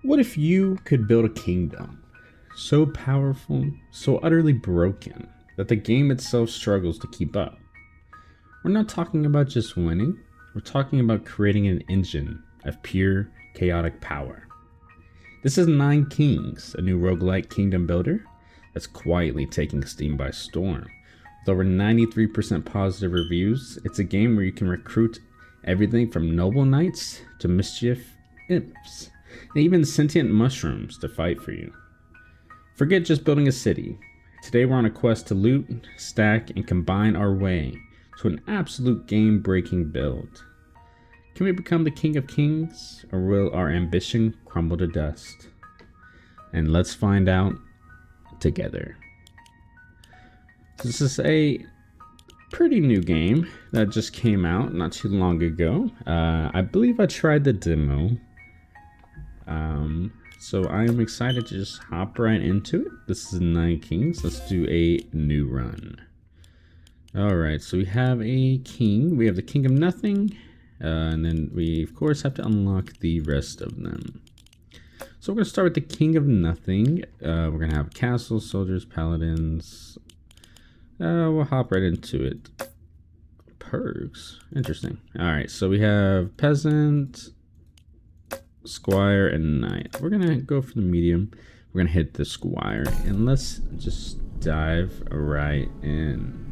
What if you could build a kingdom so powerful, so utterly broken, that the game itself struggles to keep up? We're not talking about just winning, we're talking about creating an engine of pure, chaotic power. This is Nine Kings, a new roguelike kingdom builder that's quietly taking Steam by storm. With over 93% positive reviews, it's a game where you can recruit everything from noble knights to mischief imps, and even sentient mushrooms to fight for you. Forget just building a city. Today we're on a quest to loot, stack, and combine our way to an absolute game-breaking build. Can we become the King of Kings, or will our ambition crumble to dust? And let's find out together. This is a pretty new game that just came out not too long ago. I believe I tried the demo. So I am excited to just hop right into it. This is Nine Kings. Let's do a new run. Alright, so we have a king. We have the King of Nothing. And then we, of course, have to unlock the rest of them. So we're going to start with the King of Nothing. We're going to have castles, soldiers, paladins. We'll hop right into it. Perks. Interesting. Alright, so we have peasant, squire, and knight. We're going to go for the medium. We're going to hit the squire. And let's just dive right in.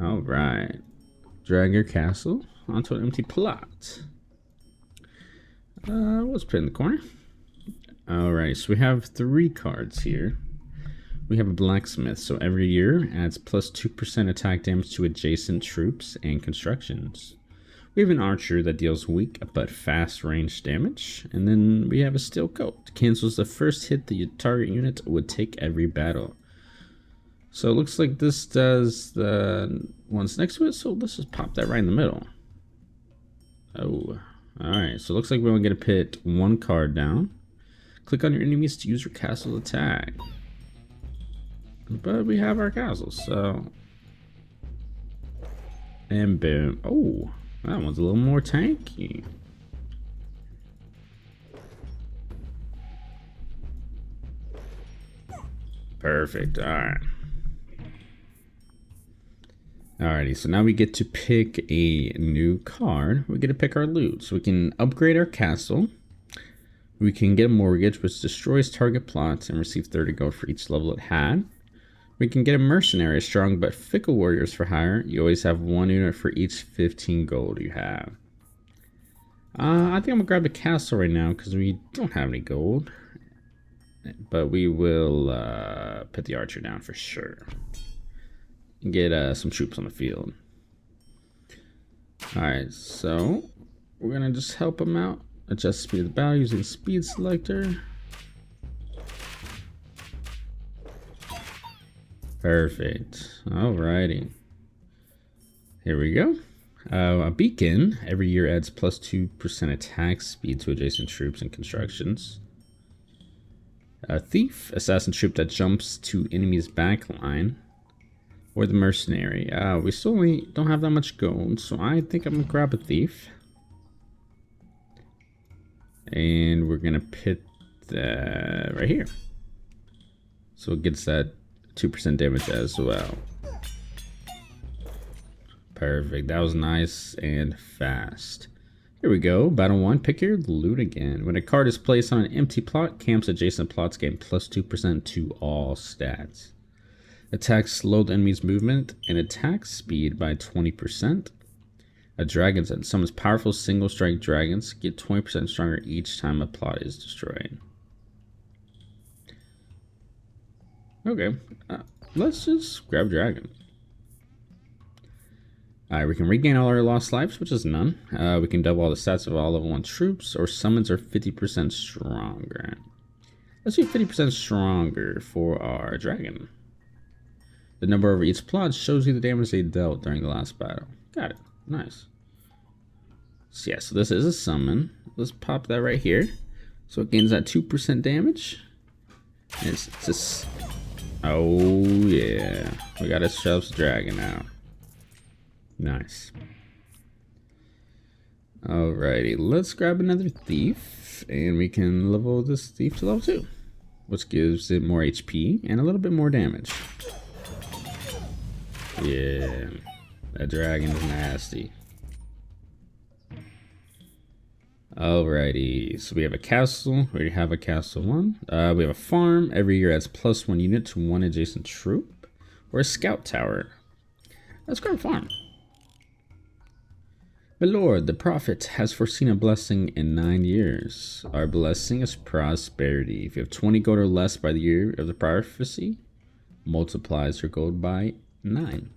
Alright. Drag your castle onto an empty plot. Let's put it in the corner. Alright, so we have 3 cards here. We have a blacksmith, so every year adds plus 2% attack damage to adjacent troops and constructions. We have an archer that deals weak but fast range damage. And then we have a steel coat. Cancels the first hit the target unit would take every battle. So it looks like this does the ones next to it, so let's just pop that right in the middle. Oh, alright, so it looks like we're only going to put 1 card down. Click on your enemies to use your castle's attack. But we have our castles, so... And boom. Oh, that one's a little more tanky. Perfect, alright. Alrighty, so now we get to pick a new card. We get to pick our loot. So we can upgrade our castle. We can get a mortgage, which destroys target plots and receive 30 gold for each level it had. We can get a mercenary, strong but fickle warriors for hire. You always have 1 unit for each 15 gold you have. I think I'm gonna grab the castle right now because we don't have any gold. But we will put the archer down for sure. Get some troops on the field. Alright, so we're gonna just help them out. Adjust speed of the battle using the speed selector. Perfect. Alrighty. Here we go. A beacon every year adds plus 2% attack speed to adjacent troops and constructions. A thief, assassin troop that jumps to enemy's backline. Or the mercenary. We still only don't have that much gold, so I think I'm gonna grab a thief. And we're gonna put that right here. So it gets that 2% damage as well. Perfect. That was nice and fast. Here we go. Battle 1. Pick your loot again. When a card is placed on an empty plot, camps adjacent plots gain plus 2% to all stats. Attacks slow the enemy's movement and attack speed by 20%. A dragon's head. Summons powerful single strike dragons. Get 20% stronger each time a plot is destroyed. Okay, let's just grab dragon. Alright, we can regain all our lost lives, which is none. We can double all the stats of all level 1 troops, or summons are 50% stronger. Let's do 50% stronger for our dragon. The number over each plot shows you the damage they dealt during the last battle. Got it. Nice. So yeah, so this is a summon. Let's pop that right here. So it gains that 2% damage. And it's just... Oh yeah. We got ourselves a dragon now. Nice. Alrighty, let's grab another thief, and we can level this thief to level 2, which gives it more HP and a little bit more damage. Yeah, that dragon is nasty. Alrighty, so we have a castle. We already have a castle 1. We have a farm. Every year adds +1 unit to 1 adjacent troop. Or a scout tower. Let's grab a farm. My lord, the prophet has foreseen a blessing in 9 years. Our blessing is prosperity. If you have 20 gold or less by the year of the prophecy, multiplies your gold by 9.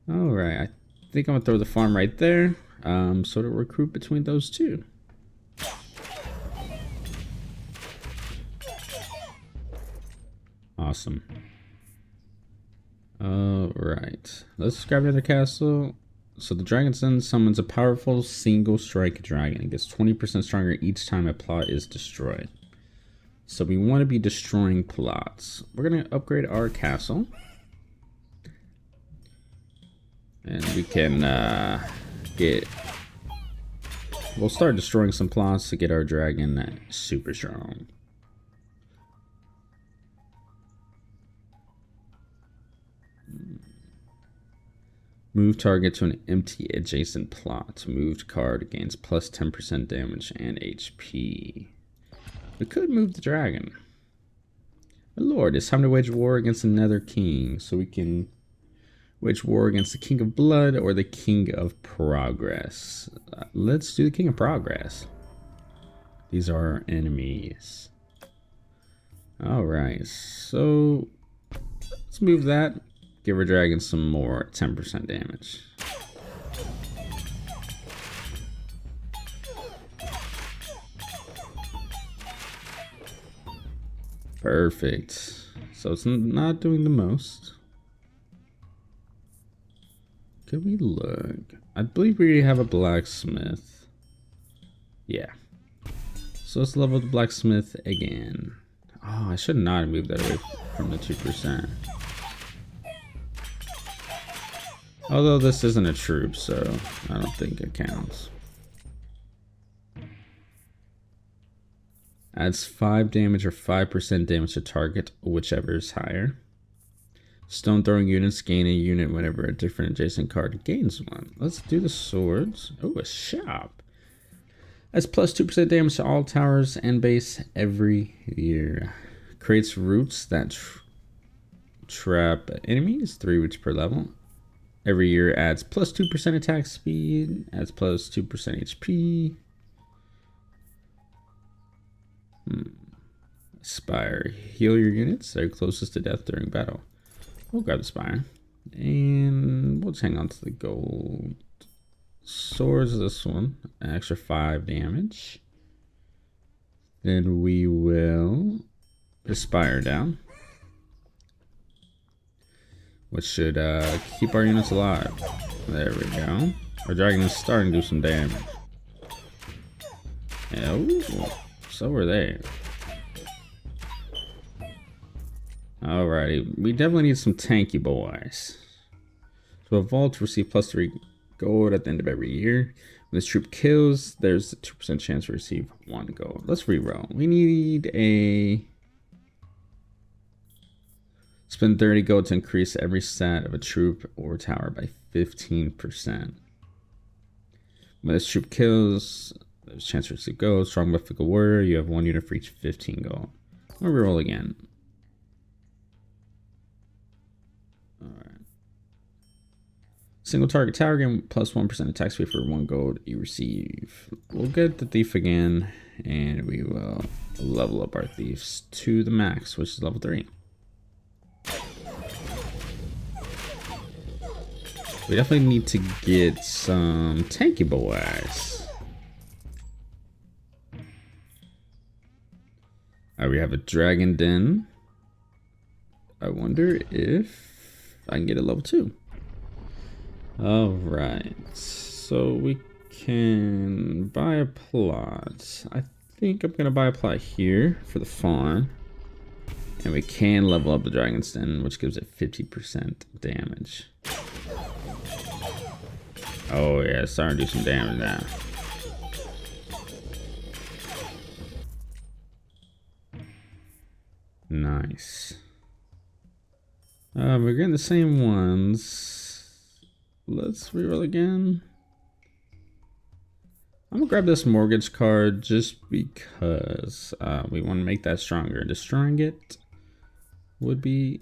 Alright, I think I'm going to throw the farm right there. So to recruit between those two. Awesome. Alright, let's grab another castle. So the Dragon's Den summons a powerful single strike dragon. It gets 20% stronger each time a plot is destroyed. So we want to be destroying plots. We're going to upgrade our castle. And we can we'll start destroying some plots to get our dragon super strong. Move target to an empty adjacent plot. Moved card gains plus 10% damage and HP. We could move the dragon. My lord, it's time to wage war against another king. So we can wage war against the King of Blood or the King of Progress. Let's do the King of Progress. These are our enemies. Alright, so let's move that. Give our dragon some more 10% damage. Perfect. So it's not doing the most. Can we look? I believe we have a blacksmith. Yeah. So let's level the blacksmith again. Oh, I should not have moved that away from the 2%. Although this isn't a troop, so I don't think it counts. Adds 5 damage or 5% damage to target, whichever is higher. Stone throwing units gain a unit whenever a different adjacent card gains one. Let's do the swords. Oh, a shop. That's plus 2% damage to all towers and base every year. Creates roots that trap enemies, 3 roots per level. Every year adds plus 2% attack speed, adds plus 2% HP. Spire. Heal your units that are closest to death during battle. We'll grab the spire. And we'll just hang on to the gold. Swords, this one. An extra 5 damage. Then we will Aspire down, which should keep our units alive. There we go. Our dragon is starting to do some damage. Oh, so are they. Alrighty, we definitely need some tanky boys. So evolve to receive plus 3 gold at the end of every year. When this troop kills, there's a 2% chance to receive 1 gold. Let's reroll. We need a... Spend 30 gold to increase every stat of a troop or tower by 15%. When this troop kills, there's a chance to receive gold. Strong mythical warrior, you have 1 unit for each 15 gold. We'll reroll again. Alright. Single target tower gain plus 1% attack speed for 1 gold you receive. We'll get the thief again, and we will level up our thieves to the max, which is level 3. We definitely need to get some tanky boys. Alright, we have a dragon den. I wonder if I can get a level 2. Alright, so we can buy a plot. I think I'm gonna buy a plot here for the farm. And we can level up the Dragon's Den, which gives it 50% damage. Oh yeah, it's starting to do some damage now. Nice. We're getting the same ones. Let's reroll again. I'm gonna grab this mortgage card just because we want to make that stronger. Destroying it would be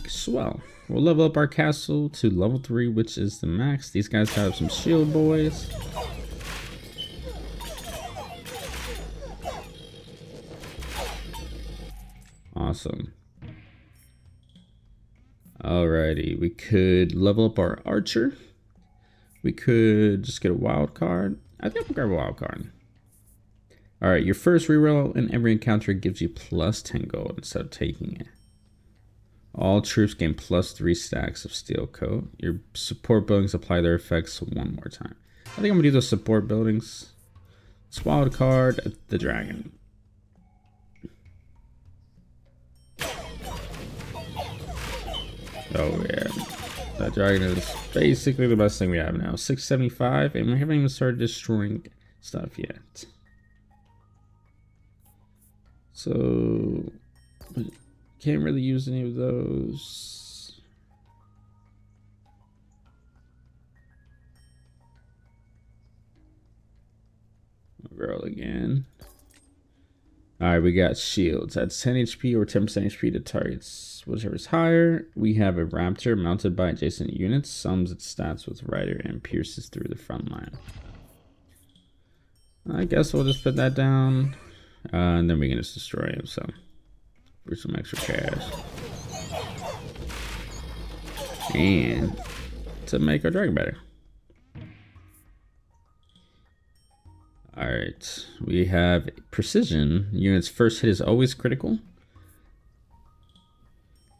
swell. We'll level up our castle to level 3, which is the max. These guys have some shield boys. Awesome. Alrighty, we could level up our archer. We could just get a wild card. I think we'll grab a wild card. Alright, your first reroll in every encounter gives you plus 10 gold instead of taking it. All troops gain plus 3 stacks of steel coat. Your support buildings apply their effects one more time. I think I'm gonna do those support buildings. It's wild card, the dragon. Oh yeah, that dragon is basically the best thing we have now. 675, and we haven't even started destroying stuff yet. So, can't really use any of those. Roll again. Alright, we got shields. That's 10 HP or 10% HP to targets. Whichever's higher. We have a raptor mounted by adjacent units. Sums its stats with rider and pierces through the front line. I guess we'll just put that down. And then we can just destroy him, so. For some extra cash. And to make our dragon better. Alright, we have precision. Unit's first hit is always critical.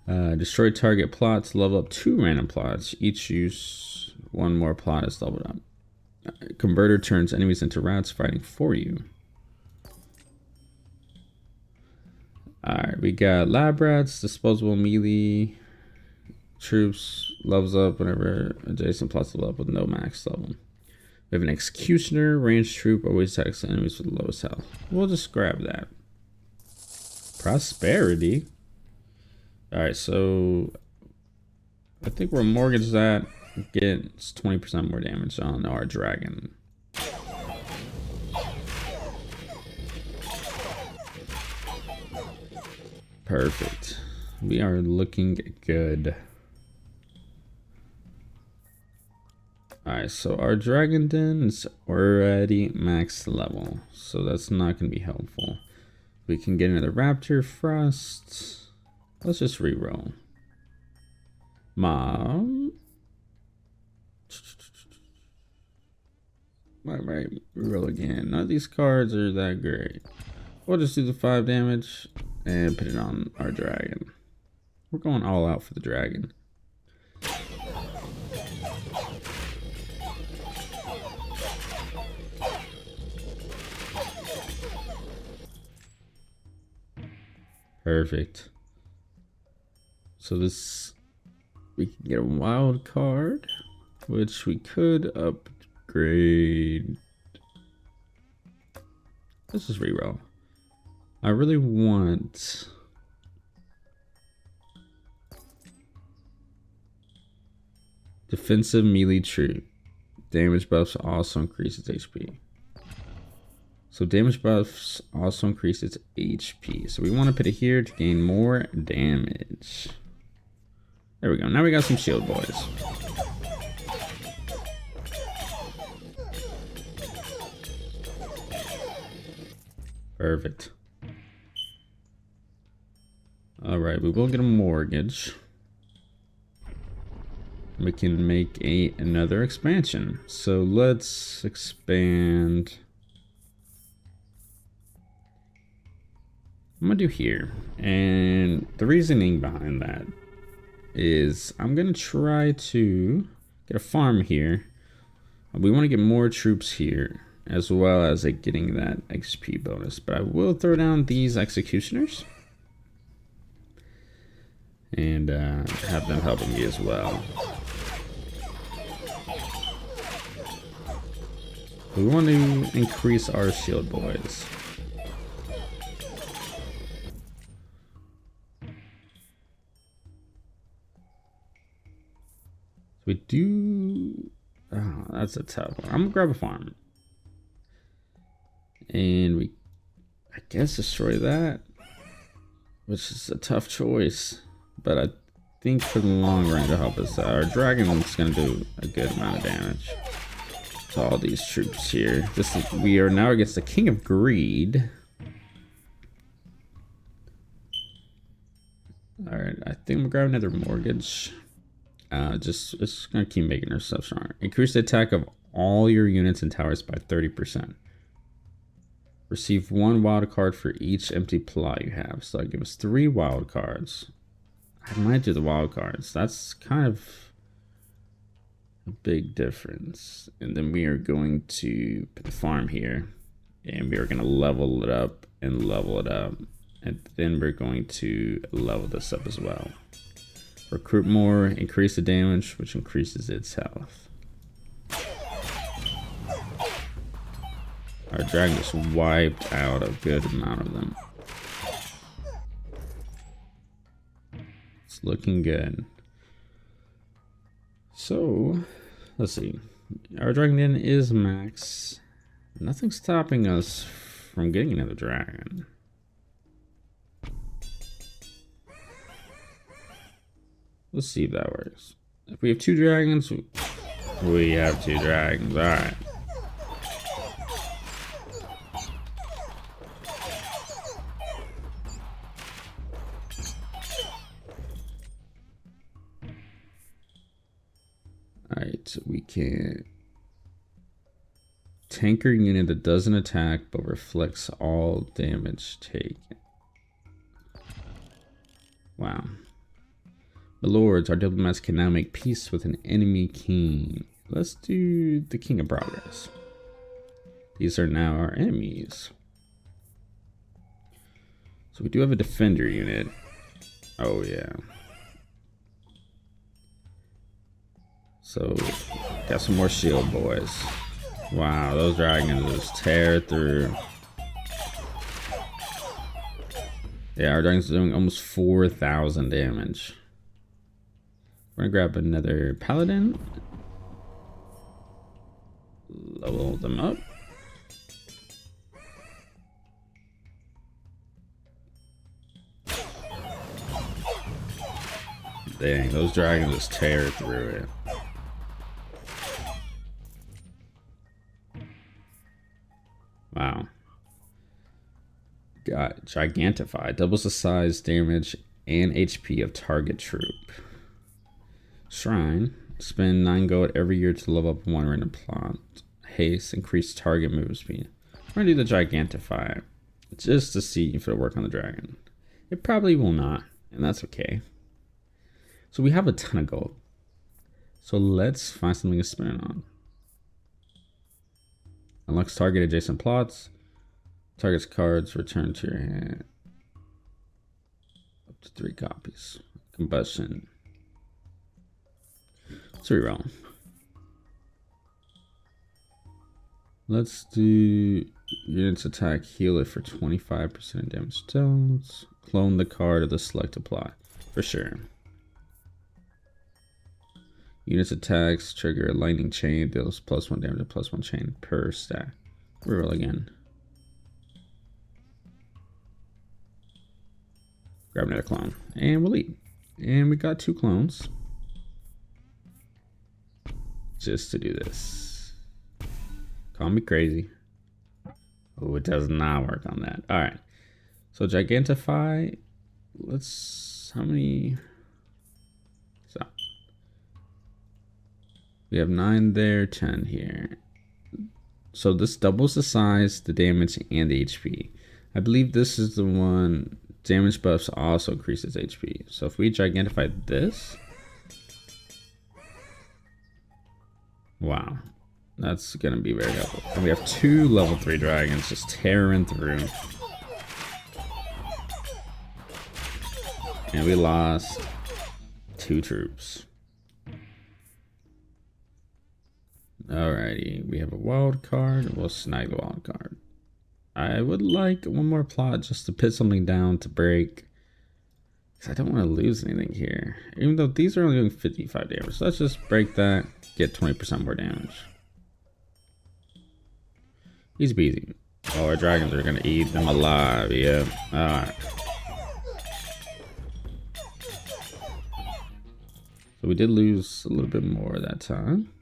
Destroy target plots, level up 2 random plots. Each use 1 more plot is leveled up. Converter turns enemies into rats fighting for you. Alright, we got lab rats, disposable melee. Troops levels up whenever adjacent plots level up with no max level. We have an executioner, ranged troop, always attacks enemies with the lowest health. We'll just grab that. Prosperity. Alright, so I think we're mortgage that. Gets 20% more damage on our dragon. Perfect. We are looking good. Alright, so our dragon den is already max level, so that's not going to be helpful. We can get another raptor frost. Let's just reroll. Mom. Might reroll again. None of these cards are that great. We'll just do the 5 damage and put it on our dragon. We're going all out for the dragon. Perfect. So this, we can get a wild card, which we could upgrade. Let's just reroll. I really want defensive melee troop. Damage buffs also increase its HP. So damage buffs also increase its HP. So we want to put it here to gain more damage. There we go. Now we got some shield boys. Perfect. Alright, we will get a mortgage. We can make another expansion. So let's expand. I'm gonna do here, and the reasoning behind that is I'm gonna try to get a farm here. We want to get more troops here, as well as getting that XP bonus, but I will throw down these executioners and have them helping me as well. We want to increase our shield boys. We do... Oh, that's a tough one. I'm gonna grab a farm. And we, I guess, destroy that. Which is a tough choice. But I think for the long run it'll help us out. Our dragon's gonna do a good amount of damage to all these troops here. We are now against the King of Greed. Alright, I think I'm gonna grab another mortgage. Just gonna keep making ourselves stronger. Increase the attack of all your units and towers by 30%. Receive 1 wild card for each empty plot you have. So that gives us 3 wild cards. I might do the wild cards. That's kind of a big difference. And then we are going to put the farm here. And we are going to level it up and level it up. And then we're going to level this up as well. Recruit more, increase the damage, which increases its health. Our dragon just wiped out a good amount of them. It's looking good. So, let's see. Our dragon den is max. Nothing's stopping us from getting another dragon. Let's see if that works. If we have 2 dragons, we have 2 dragons. Alright. Alright, so we can tanker unit that doesn't attack but reflects all damage taken. Wow. The lords, our diplomats can now make peace with an enemy king. Let's do the King of Progress. These are now our enemies. So we do have a defender unit. Oh yeah. So got some more shield boys. Wow, those dragons just tear through. Yeah, our dragon's doing almost 4,000 damage. We're gonna grab another paladin. Level them up. Dang, those dragons just tear through it. Wow. Got Gigantify. Doubles the size, damage, and HP of target troop. Shrine. Spend 9 gold every year to level up 1 random plot. Haste. Increase target move speed. We're gonna do the Gigantify. Just to see if it'll work on the dragon. It probably will not. And that's okay. So we have a ton of gold. So let's find something to spend it on. Unlocks target adjacent plots. Target's cards return to your hand. Up to 3 copies. Combustion. Let's reroll. Let's do units attack, heal it for 25% damage dealt. Clone the card of the selected plot. For sure. Units attacks trigger a lightning chain, deals +1 damage and +1 chain per stack. Reroll again. Grab another clone. And we'll eat. And we got 2 clones. Just to do this. Call me crazy. Oh, it does not work on that. Alright. So Gigantify. Let's... How many... So... We have 9 there, 10 here. So this doubles the size, the damage, and the HP. I believe this is the one... Damage buffs also increases HP. So if we Gigantify this... Wow. That's going to be very helpful. And we have 2 level 3 dragons just tearing through. And we lost 2 troops. Alrighty, we have a wild card. We'll snag the wild card. I would like one more plot just to put something down to break. Because I don't want to lose anything here. Even though these are only doing 55 damage. So let's just break that, get 20% more damage. Easy peasy. Oh, our dragons are going to eat them alive. Yeah. Alright. So we did lose a little bit more that time.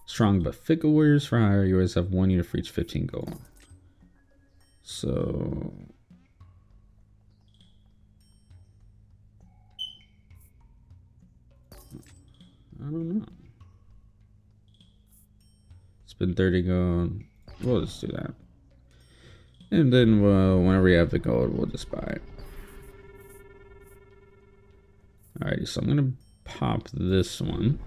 Strong but fickle warriors for hire. You always have 1 unit for each 15 gold. So I don't know. Spend 30 gold. We'll just do that. And then whenever we have the gold, we'll just buy it. Alrighty, so I'm gonna pop this one.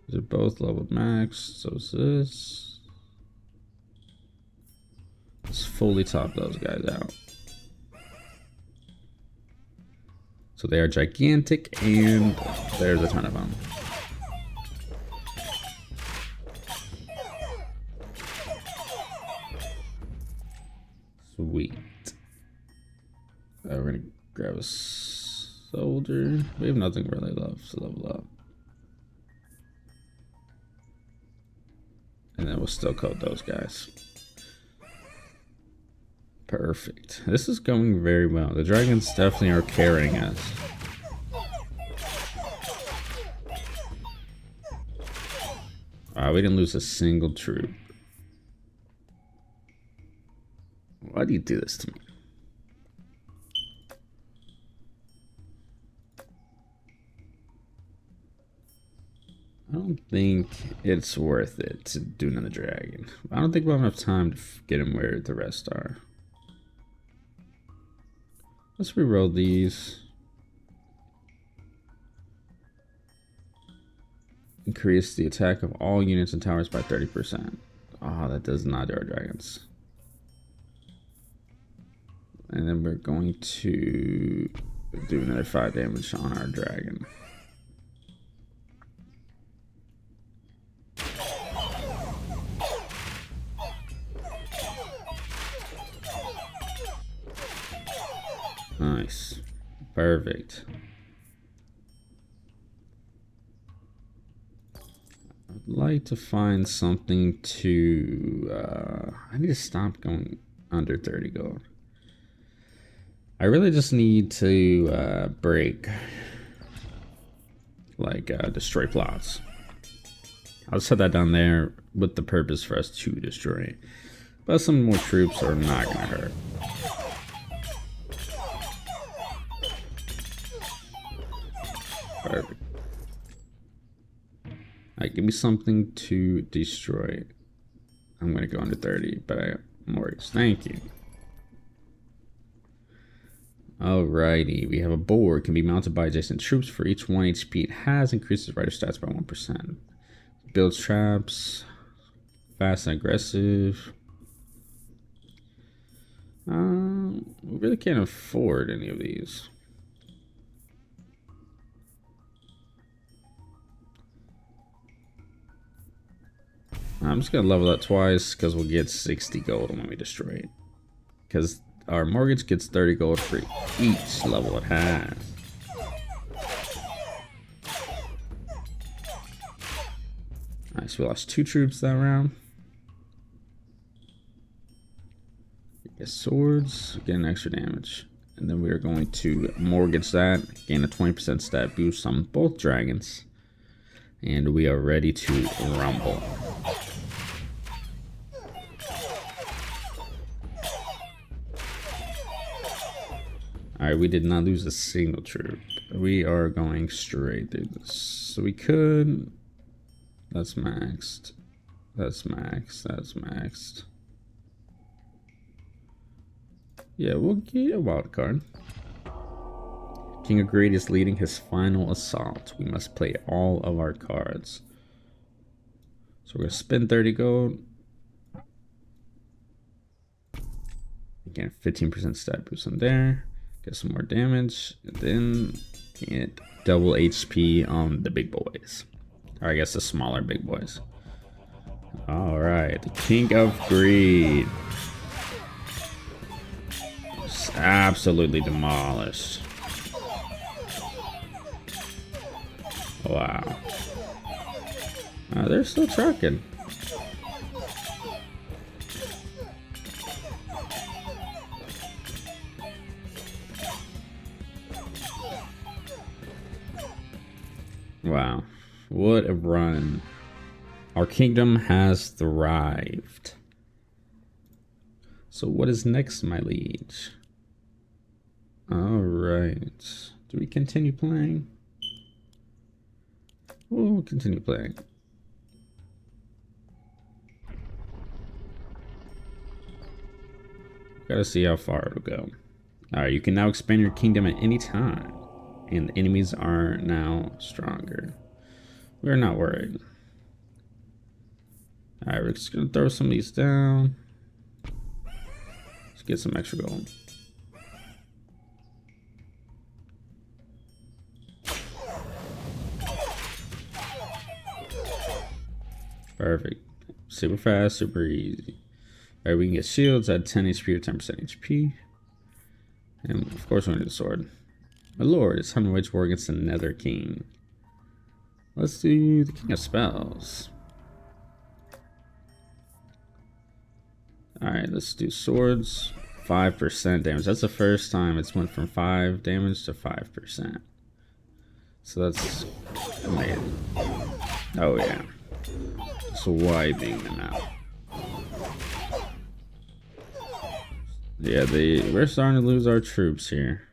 They're both leveled max, so is this. Let's fully top those guys out. So they are gigantic, and there's a ton of them. Sweet. We're gonna grab a soldier. We have nothing really left to level up. And then we'll still code those guys. Perfect. This is going very well. The dragons definitely are carrying us. We didn't lose a single troop. Why do you do this to me? I don't think it's worth it to do another dragon. I don't think we'll have enough time to get him where the rest are. Let's re-roll these. Increase the attack of all units and towers by 30%. Oh, that does not do our dragons. And then we're going to do another 5 damage on our dragon. Nice. Perfect. I'd like to find something to... I need to stop going under 30 gold. I really just need to break, like, destroy plots. I'll set that down there with the purpose for us to destroy it. But some more troops are not going to hurt. Perfect. Alright, give me something to destroy. I'm going to go under 30, but I have mortgage. Thank you. Alrighty, we have a board. Can be mounted by adjacent troops for each 1 HP it has. Increases rider stats by 1%. Builds traps. Fast and aggressive. We really can't afford any of these. I'm just going to level that twice because we'll get 60 gold when we destroy it. Because our mortgage gets 30 gold for each level it has. Nice, we lost 2 troops that round. Get swords, get an extra damage. And then we are going to mortgage that, gain a 20% stat boost on both dragons. And we are ready to rumble. Alright, we did not lose a single troop. We are going straight through this. So we could... That's maxed. That's maxed. That's maxed. Yeah, we'll get a wild card. King of Greed is leading his final assault. We must play all of our cards. So we're going to spend 30 gold. Again, 15% stat boost on there. Get some more damage, and then get double HP on the big boys. Or I guess the smaller big boys. Alright, the King of Greed. Just absolutely demolished. Wow. They're still trucking. Wow, what a run. Our kingdom has thrived. So what is next, my liege? Alright. Do we continue playing? We'll continue playing. Gotta see how far it'll go. Alright, you can now expand your kingdom at any time. And the enemies are now stronger. We're not worried. Alright, we're just gonna throw some of these down. Let's get some extra gold. Perfect. Super fast, super easy. Alright, we can get shields at 10 HP or 10% HP. And of course we need a sword. My lord, it's time to wage war against another king. Let's do the King of Spells. Alright, let's do swords. 5% damage. That's the first time it's went from 5 damage to 5%. So that's amazing. Oh yeah. Just wiping them out. Yeah, we're starting to lose our troops here.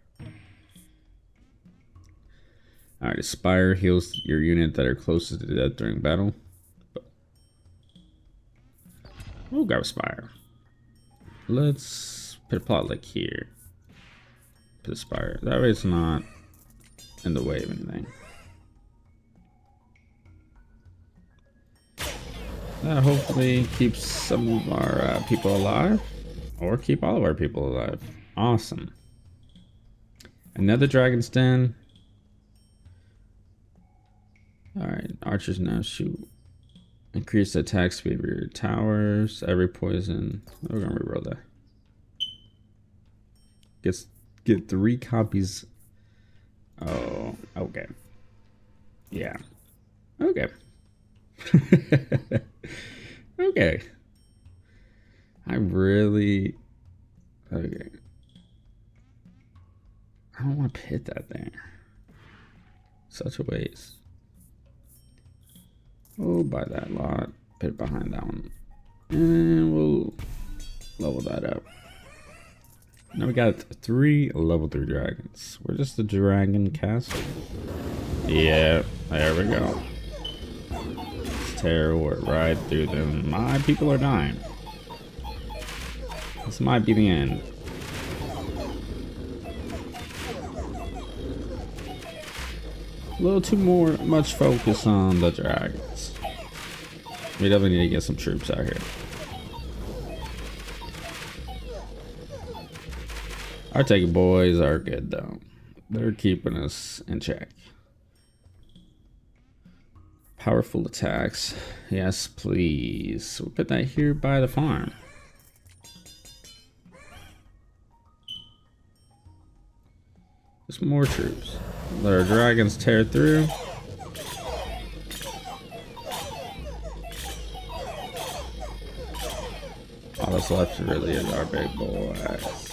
Alright, Aspire heals your unit that are closest to death during battle. We'll grab Aspire. Let's put a plot like here. Put Aspire. That way it's not in the way of anything. That hopefully keeps some of our people alive. Or keep all of our people alive. Awesome. Another Dragon's Den. Alright, archers now shoot. Increase the attack speed of your towers. Every poison. We're gonna reroll that. Get 3 copies. Oh, okay. Yeah. Okay. Okay. I really. Okay. I don't want to pit that there. Such a waste. We'll buy that lot, put it behind that one, and we'll level that up. Now we got 3 level 3 dragons. We're just the dragon castle. Yeah, there we go. Let's tear right through them. My people are dying. This might be the end. A little too much focus on the dragons. We definitely need to get some troops out here. Our taking boys are good though. They're keeping us in check. Powerful attacks. Yes, please. We'll put that here by the farm. Just more troops. Let our dragons tear through. All that's left really is our big boys.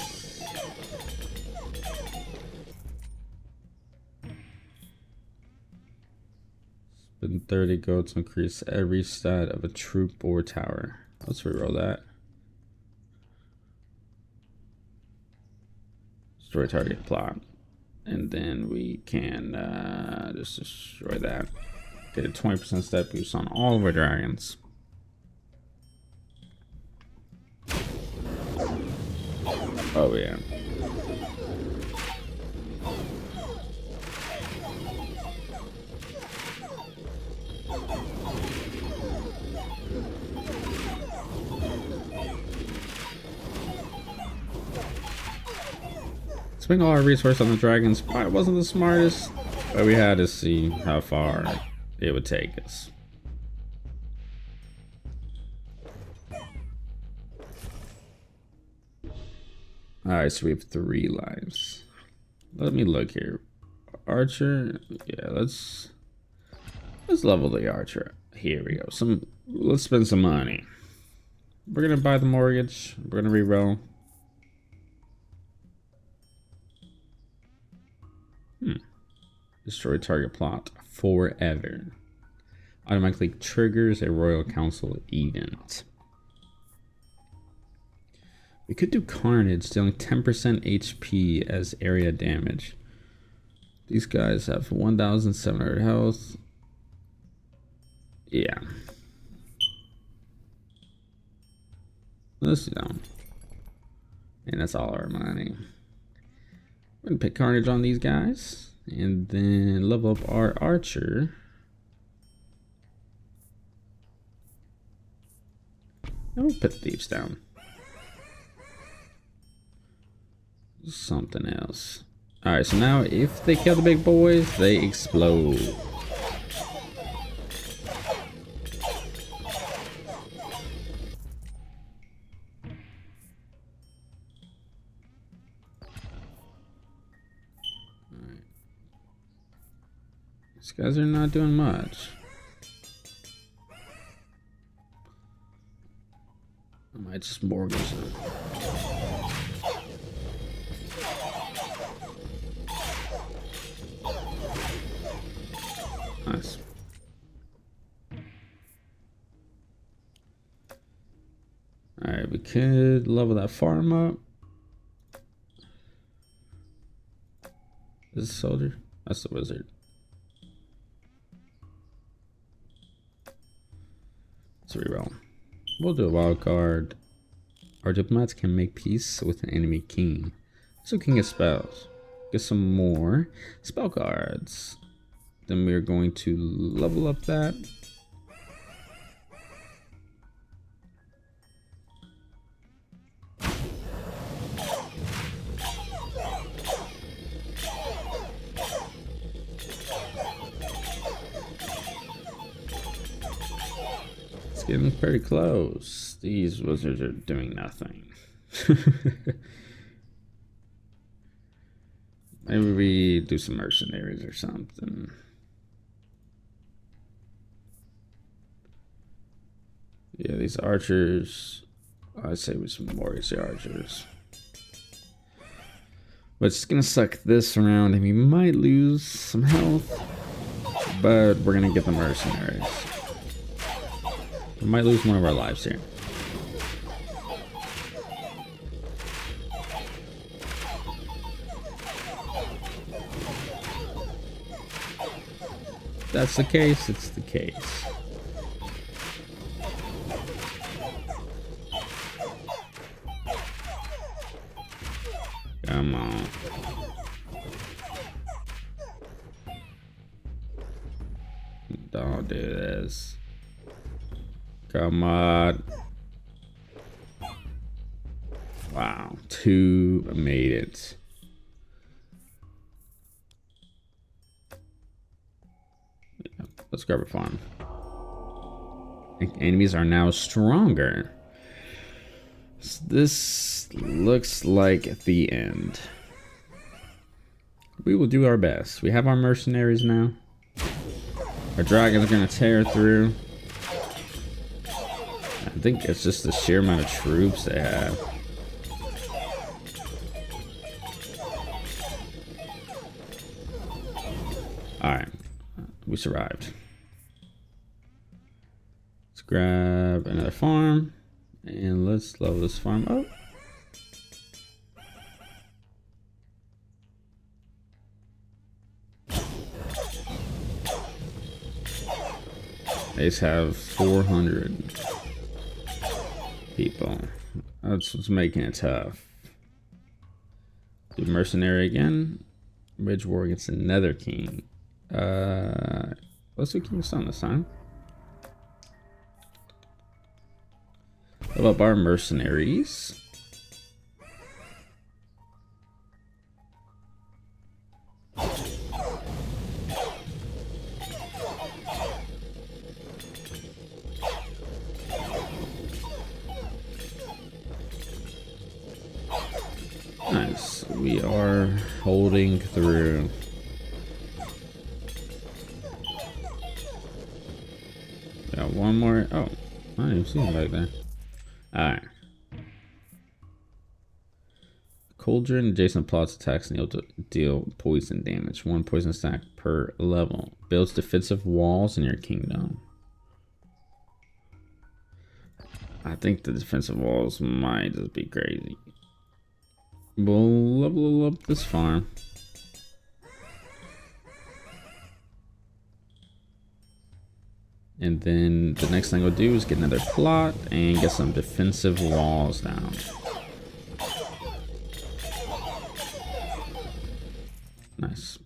Spend 30 gold to increase every stat of a troop or tower. Let's reroll that. Destroy target plot. And then we can just destroy that. Get a 20% stat boost on all of our dragons. Oh yeah. Spending all our resources on the dragons probably wasn't the smartest, but we had to see how far it would take us. Alright, so we have 3 lives. Let me look here. Archer, yeah, let's level the archer. Here we go. Let's spend some money. We're gonna buy the mortgage. We're gonna reroll. Destroy target plot forever. Automatically triggers a Royal Council event. We could do Carnage, dealing 10% HP as area damage. These guys have 1,700 health. Yeah. Let's do that. And that's all our money. We're gonna pick Carnage on these guys. And then level up our archer. And we'll put thieves down. Something else. Alright, so now if they kill the big boys, they explode. Alright. These guys are not doing much. I might just mortgage them. Nice. Alright, we could level that farm up. Is this a soldier? That's the wizard. Let's reroll. We'll do a wild card. Our diplomats can make peace with an enemy king. So king of spells. Get some more spell cards. Then we're going to level up that. It's getting pretty close. These wizards are doing nothing. Maybe we do some mercenaries or something. Yeah, these archers, I'd say we some warriors archers. But it's gonna suck this round and we might lose some health, but we're gonna get the mercenaries. We might lose one of our lives here. If that's the case, it's the case. Come on. Don't do this. Come on. Wow. 2 made it. Yeah, let's grab a farm. Enemies are now stronger. This looks like the end. We will do our best. We have our mercenaries now. Our dragons are going to tear through. I think it's just the sheer amount of troops they have. Alright. We survived. Let's grab another farm. And let's level this farm up. They have 400 people. That's what's making it tough. Do mercenary again. Wage war against another king. Let's do King's Son this time. Level up our mercenaries. we are holding through. Got one more. Oh, I didn't even see him back there. Alright. Cauldron adjacent plots attacks and deal poison damage. 1 poison stack per level. Builds defensive walls in your kingdom. I think the defensive walls might just be crazy. We'll level up this farm. And then the next thing we'll do is get another plot and get some defensive walls down. Nice.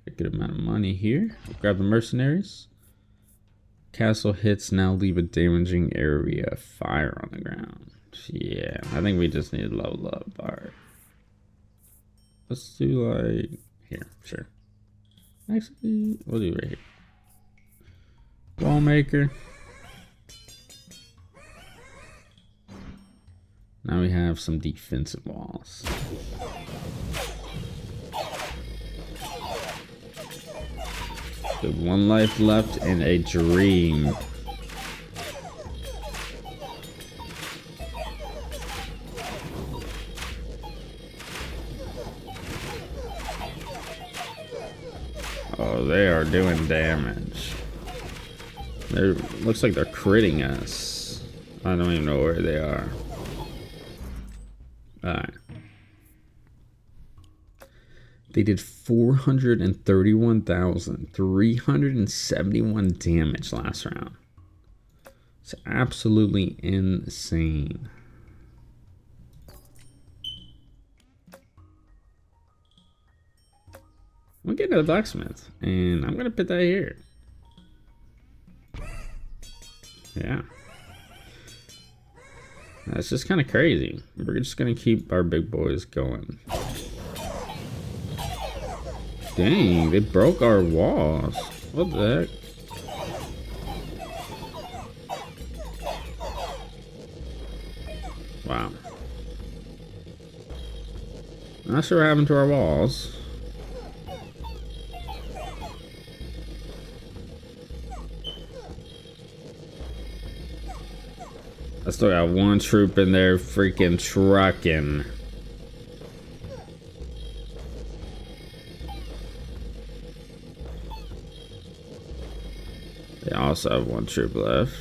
A good amount of money here. We'll grab the mercenaries. Castle hits now leave a damaging area of fire on the ground. Yeah, I think we just need to level up. Alright. Let's do like here, sure. Actually, we'll do right here. Wallmaker. Now we have some defensive walls. Good, 1 life left and a dream. Oh, they are doing damage. Looks like they're critting us. I don't even know where they are. Alright. They did 431,371 damage last round. It's absolutely insane. I'm getting to the blacksmith, and I'm gonna put that here. Yeah. That's just kind of crazy. We're just gonna keep our big boys going. Dang, they broke our walls. What the heck? Wow. Not sure what happened to our walls. I still got 1 troop in there freaking trucking. They also have 1 troop left.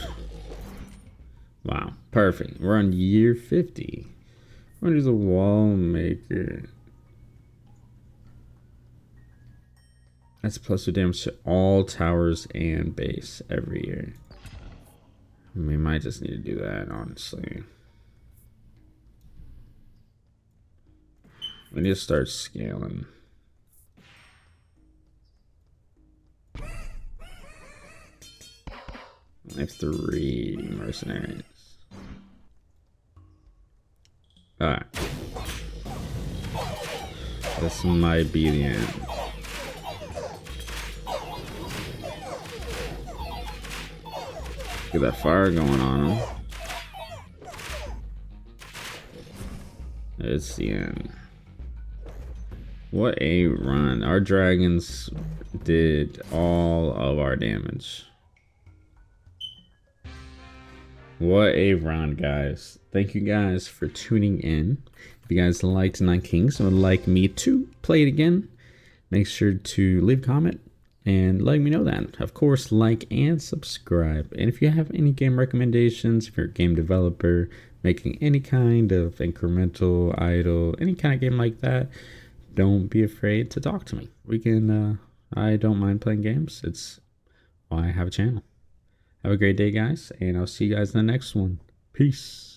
Wow, perfect. We're on year 50. We're gonna do the wall maker. That's +2 damage to all towers and base every year. We might just need to do that, honestly. We need to start scaling. I have 3 mercenaries. Alright. This might be the end. Get that fire going on him. It's the end. What a run. Our dragons did all of our damage. What a run, guys. Thank you guys for tuning in. If you guys liked Nine Kings and would like me to play it again, make sure to leave a comment and let me know that. Of course, like and subscribe. And if you have any game recommendations, if you're a game developer making any kind of incremental, idle, any kind of game like that, don't be afraid to talk to me. We can, I don't mind playing games. It's why I have a channel. Have a great day, guys, and I'll see you guys in the next one. Peace.